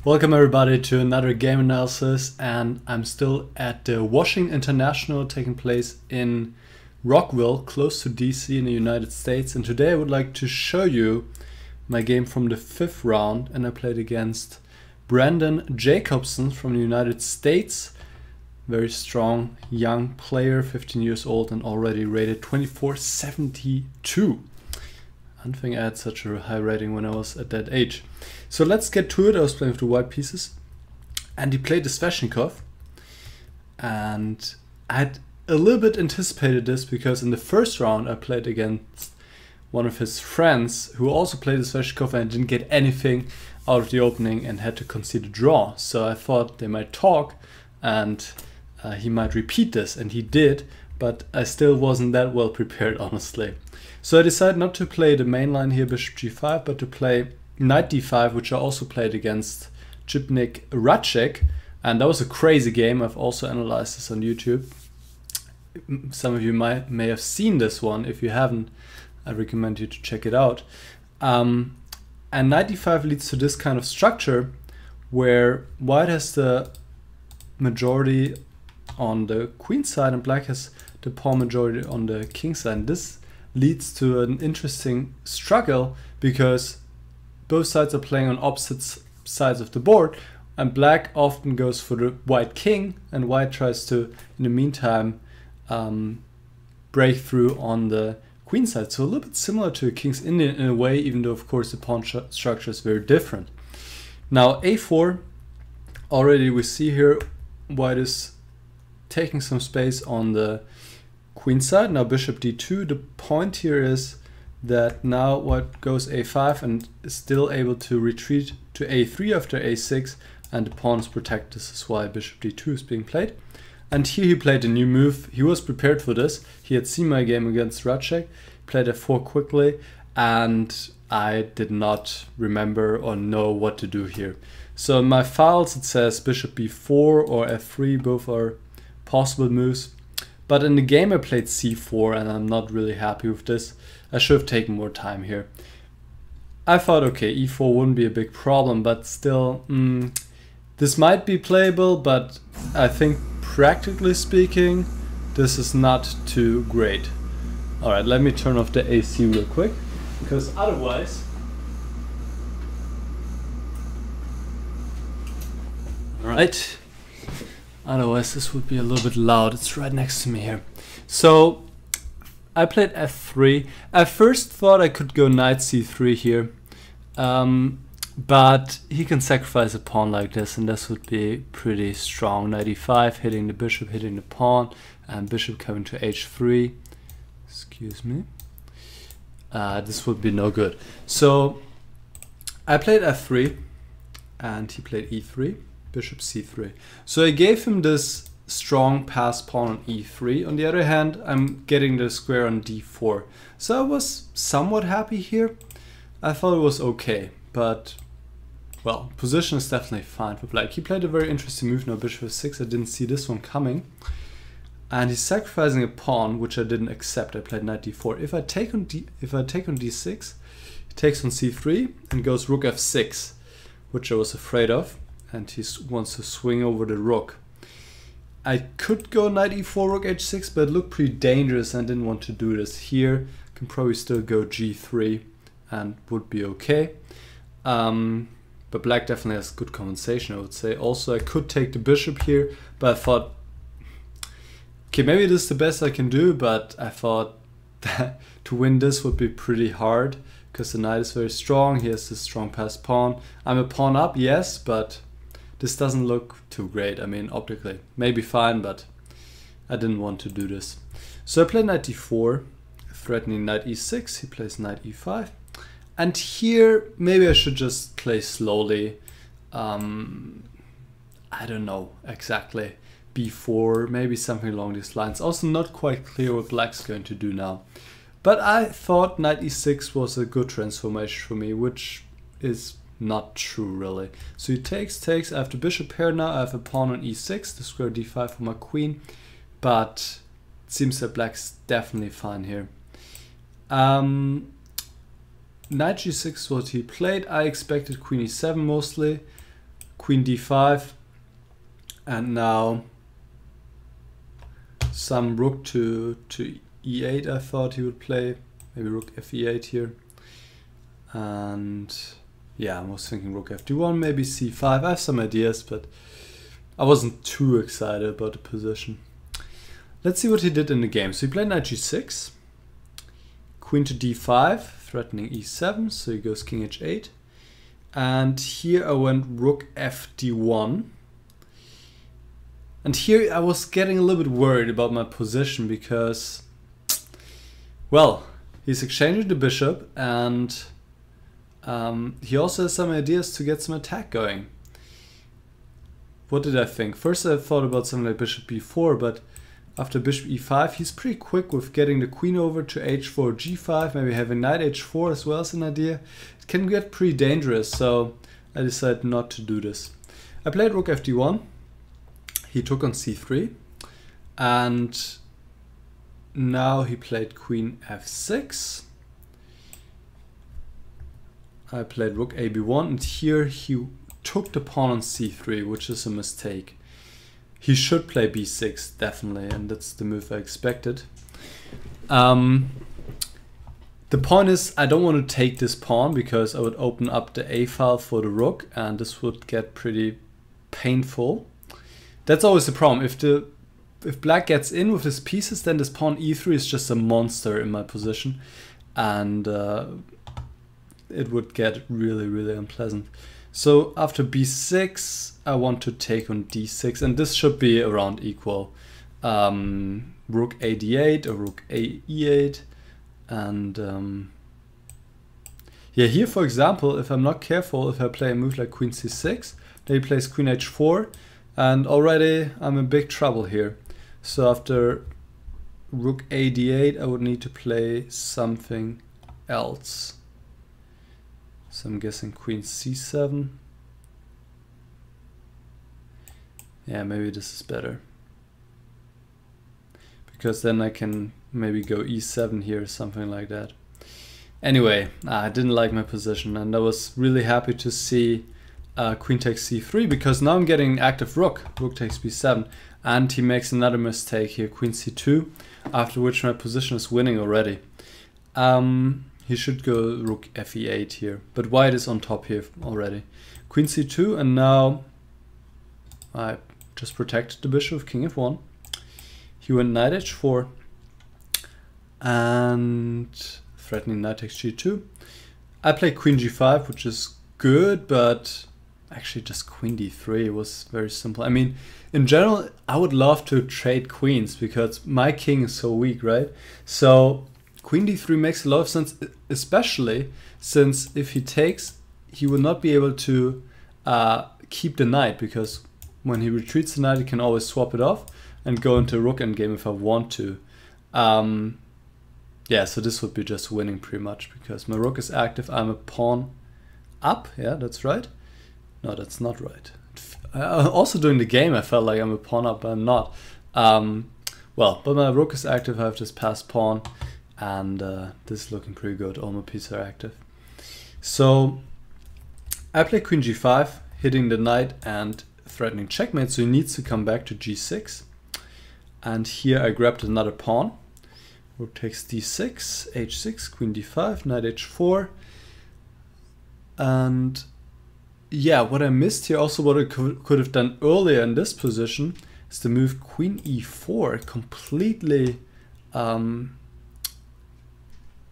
Welcome everybody to another game analysis, and I'm still at the Washington International taking place in Rockville, close to DC in the United States. And today I would like to show you my game from the 5th round, and I played against Brandon Jacobson from the United States. Very strong young player, 15 years old and already rated 2472. I don't think I had such a high rating when I was at that age. So let's get to it. I was playing with the white pieces and he played the Sveshnikov, and I had a little bit anticipated this because in the first round I played against one of his friends who also played the Sveshnikov and didn't get anything out of the opening and had to concede a draw. So I thought they might talk and he might repeat this, and he did, but I still wasn't that well prepared, honestly. So I decided not to play the main line here, bishop g5, but to play knight d5, which I also played against Chipnik Racek, and that was a crazy game. I've also analyzed this on YouTube. Some of you may have seen this one. If you haven't, I recommend you to check it out. And knight d5 leads to this kind of structure where white has the majority on the queen side and black has the pawn majority on the king side. And this leads to an interesting struggle because both sides are playing on opposite sides of the board, and black often goes for the white king and white tries to, in the meantime, break through on the queen side. So a little bit similar to a King's Indian in a way, even though of course the pawn structure is very different. Now a4, already we see here white is taking some space on the queen side. Now bishop d2, the point here is that now white goes a5 and is still able to retreat to a3 after a6, and the pawn is protected. This is why bishop d2 is being played. And here he played a new move. He was prepared for this. He had seen my game against Racek, played f4 quickly, and I did not remember or know what to do here. So in my files it says bishop b4 or f3, both are possible moves. But in the game I played c4 and I'm not really happy with this. I should have taken more time here. I thought, okay, e4 wouldn't be a big problem, but still, this might be playable, but I think practically speaking, this is not too great. Alright, let me turn off the AC real quick, because otherwise... Alright, otherwise this would be a little bit loud. It's right next to me here. So I played f3. I first thought I could go knight c3 here, but he can sacrifice a pawn like this, and this would be pretty strong. Knight e5, hitting the bishop, hitting the pawn, and bishop coming to h3. Excuse me. This would be no good. So I played f3, and he played e3, bishop c3. So I gave him this strong pass pawn on e3. On the other hand, I'm getting the square on d4. So I was somewhat happy here. I thought it was okay, but well, position is definitely fine for black. He played a very interesting move now, bishop f6. I didn't see this one coming. And he's sacrificing a pawn, which I didn't accept. I played knight d4. If I take on d6, he takes on c3 and goes rook f6, which I was afraid of. And he wants to swing over the rook. I could go knight e4, rook h6, but it looked pretty dangerous and I didn't want to do this. Here, I can probably still go g3 and would be okay. But black definitely has good compensation, I would say. Also, I could take the bishop here, but I thought, okay, maybe this is the best I can do, but I thought that to win this would be pretty hard because the knight is very strong. He has this strong passed pawn. I'm a pawn up, yes, but this doesn't look too great. I mean, optically, maybe fine, but I didn't want to do this. So I played knight d4, threatening knight e6. He plays knight e5. And here, maybe I should just play slowly. I don't know exactly. b4, maybe something along these lines. Also not quite clear what black's going to do now. But I thought knight e6 was a good transformation for me, which is not true really. So he takes, I have the bishop pair now, I have a pawn on e6, the square d5 for my queen, but it seems that black's definitely fine here. Knight g6 what he played. I expected queen e7 mostly. queen d5, and now some rook to e8 I thought he would play. Maybe rook fe8 here. And yeah, I was thinking rook fd1, maybe c5. I have some ideas, but I wasn't too excited about the position. Let's see what he did in the game. So he played knight g6, queen to d5, threatening e7, so he goes king h8. And here I went rook fd1. And here I was getting a little bit worried about my position because, well, he's exchanging the bishop, and he also has some ideas to get some attack going. What did I think? First I thought about something like bishop b4, but after bishop e5, he's pretty quick with getting the queen over to h4, g5, maybe having knight h4 as well as an idea. It can get pretty dangerous, so I decided not to do this. I played rook fd1, he took on c3, and now he played queen f6. I played rook ab1, and here he took the pawn on c3, which is a mistake. He should play b6, definitely, and that's the move I expected. The point is, I don't want to take this pawn because I would open up the a file for the rook, and this would get pretty painful. That's always the problem. If black gets in with his pieces, then this pawn e3 is just a monster in my position, and it would get really, really unpleasant. So after b6, I want to take on d6, and this should be around equal. Rook a d8 or rook a e8, and yeah, here for example, if I'm not careful, if I play a move like queen c6, then he plays queen h4, and already I'm in big trouble here. So after rook a d8, I would need to play something else. So I'm guessing queen c7. Yeah, maybe this is better, because then I can maybe go e7 here, something like that. Anyway, I didn't like my position, and I was really happy to see queen takes c3, because now I'm getting an active rook. Rook takes b7, and he makes another mistake here, queen c2, after which my position is winning already. He should go rook fe8 here, but white is on top here already. Queen c2, and now I just protected the bishop, king f1. He went knight h4, and threatening knight takes g2. I played queen g5, which is good, but actually just queen d3 was very simple. I mean, in general, I would love to trade queens because my king is so weak, right? So queen d3 makes a lot of sense, especially since if he takes, he will not be able to keep the knight, because when he retreats the knight, he can always swap it off and go into rook endgame if I want to. Yeah, so this would be just winning pretty much, because my rook is active. I'm a pawn up. Yeah, that's right. No, that's not right. Also during the game, I felt like I'm a pawn up, but I'm not. Well, but my rook is active. I have this passed pawn, and this is looking pretty good. All my pieces are active. So I play queen g5, hitting the knight and threatening checkmate, so he needs to come back to g6. And here I grabbed another pawn. Rook takes d6, h6, queen d5, knight h4. And yeah, what I missed here, also what I could have done earlier in this position, is to move queen e4.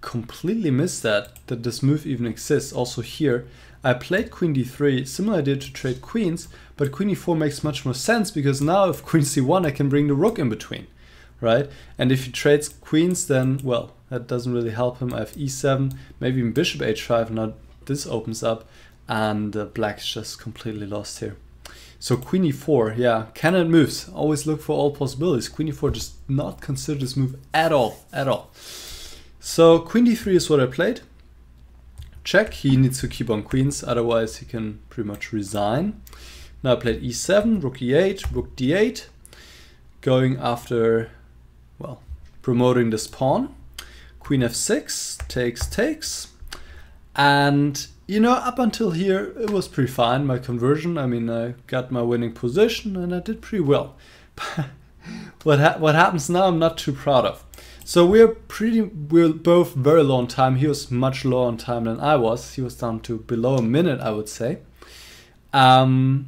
Completely missed that this move even exists. Also here, I played queen d3, similar idea to trade queens, but queen e4 makes much more sense, because now if queen c1, I can bring the rook in between, right? And if he trades queens, then, well, that doesn't really help him. I have e7, maybe even bishop h5, now this opens up, and black's just completely lost here. So queen e4, yeah, candidate moves. Always look for all possibilities. Queen e4, just not consider this move at all, at all. So queen d3 is what I played. Check, he needs to keep on queens, otherwise he can pretty much resign. Now I played e7, rook e8, rook d8, going after, well, promoting this pawn. Queen f6, takes, and you know, up until here, it was pretty fine, my conversion. I mean, I got my winning position and I did pretty well. What happens now, I'm not too proud of. So we're both very low on time. He was much lower on time than I was. He was down to below a minute, I would say. And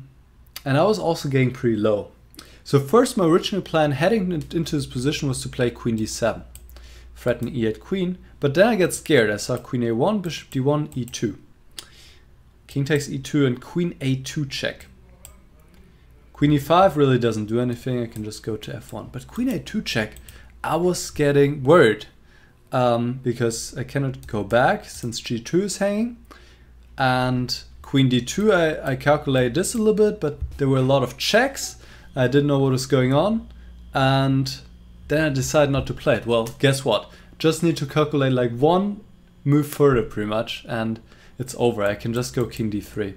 I was also getting pretty low. So first, my original plan heading into this position was to play queen d7. Threaten e8 queen, but then I get scared. I saw queen a1, bishop d1, e2. King takes e2 and queen a2 check. Queen e5 really doesn't do anything. I can just go to f1. But queen a2 check, I was getting worried because I cannot go back since g2 is hanging. And queen d2, I calculated this a little bit, but there were a lot of checks. I didn't know what was going on. And then I decided not to play it. Well, guess what? Just need to calculate like one move further pretty much and it's over. I can just go king d3.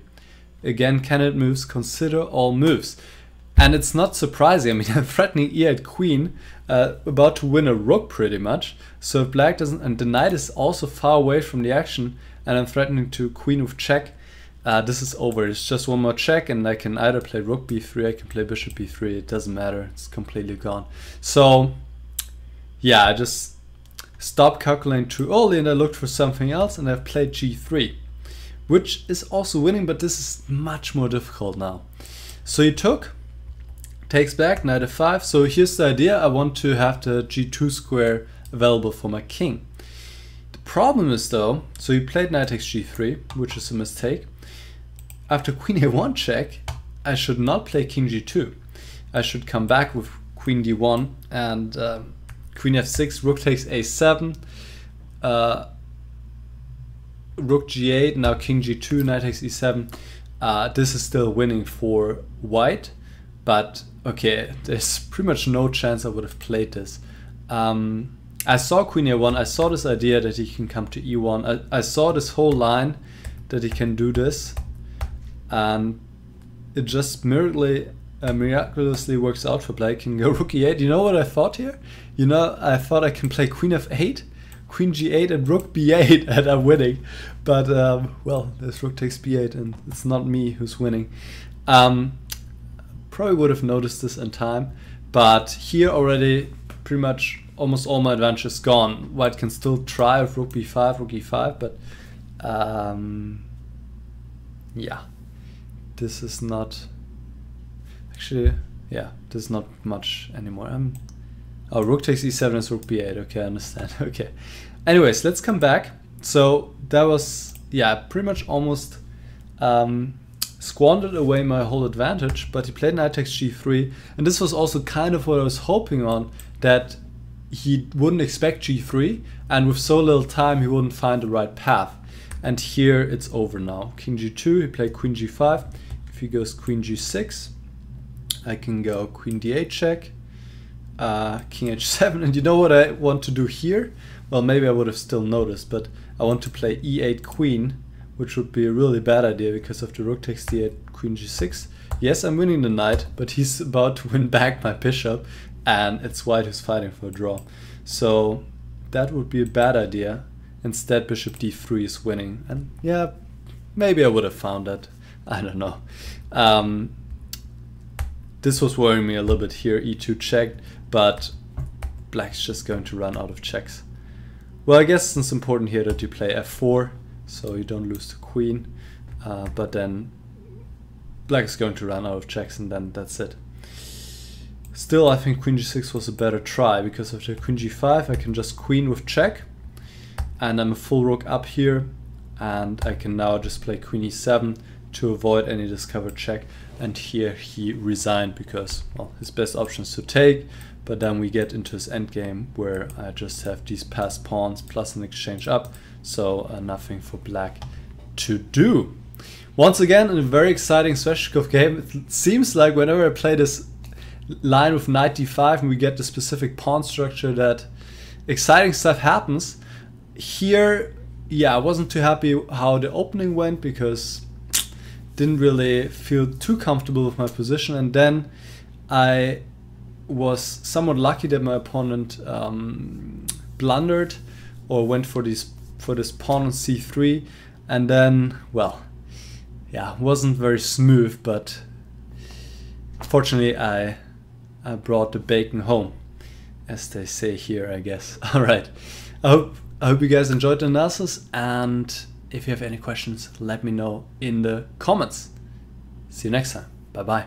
Again, candidate moves, consider all moves. And it's not surprising. I mean, I'm threatening e8 queen, about to win a rook pretty much. So if black doesn't, and the knight is also far away from the action, and I'm threatening to queen with check, this is over. It's just one more check and I can either play rook b3, I can play bishop b3, it doesn't matter, it's completely gone. So yeah, I just stopped calculating too early and I looked for something else and I've played g3. Which is also winning, but this is much more difficult now. So he takes back, knight f5. So here's the idea, I want to have the g2 square available for my king. The problem is though, so he played knight takes g3, which is a mistake. After queen a1 check, I should not play king g2. I should come back with queen d1 and queen f6, rook takes a7. Rook g8, now king g2, knight takes e7. This is still winning for white, but okay, there's pretty much no chance I would have played this. I saw queen a1, I saw this idea that he can come to e1, I saw this whole line that he can do this, and it just miraculously works out for black. Can go rook e8. You know what I thought here? You know, I thought I can play queen f8, queen g8 and rook b8 and I'm winning. But well, there's rook takes b8 and it's not me who's winning. Probably would have noticed this in time, but here already pretty much almost all my advantage is gone. White can still try with rook b5, rook e5, but yeah, this is not actually, yeah, this is not much anymore. Oh, rook takes e7 is rook b8. Okay, I understand. Okay. Anyways, let's come back. So that was, yeah, pretty much almost squandered away my whole advantage, but he played knight takes g3, and this was also kind of what I was hoping on, that he wouldn't expect g3, and with so little time he wouldn't find the right path. And here it's over now. King g2, he played queen g5. If he goes queen g6, I can go queen d8 check, king h7, and you know what I want to do here? Well, maybe I would have still noticed, but I want to play e8 queen, which would be a really bad idea because of the rook takes d8, queen g6. Yes, I'm winning the knight, but he's about to win back my bishop, and it's white who's fighting for a draw. So that would be a bad idea. Instead, bishop d3 is winning, and yeah, maybe I would have found that. I don't know. This was worrying me a little bit here, e2 checked, but black's just going to run out of checks. Well, I guess it's important here that you play f4, so you don't lose the queen, but then black is going to run out of checks and then that's it. Still, I think queen g6 was a better try, because of the queen g5 I can just queen with check, and I'm a full rook up here, and I can now just play queen e7 to avoid any discovered check. And here he resigned because, well, his best option is to take, but then we get into his endgame where I just have these passed pawns plus an exchange up, so nothing for black to do. Once again, in a very exciting Sveshnikov game, it seems like whenever I play this line with knight d5 and we get the specific pawn structure, that exciting stuff happens. Here, yeah, I wasn't too happy how the opening went because didn't really feel too comfortable with my position, and then I was somewhat lucky that my opponent blundered or went for this pawn on c3. And then, well, yeah, wasn't very smooth, but fortunately I brought the bacon home, as they say here, I guess. All right. I hope you guys enjoyed the analysis, and if you have any questions, let me know in the comments. See you next time. Bye bye.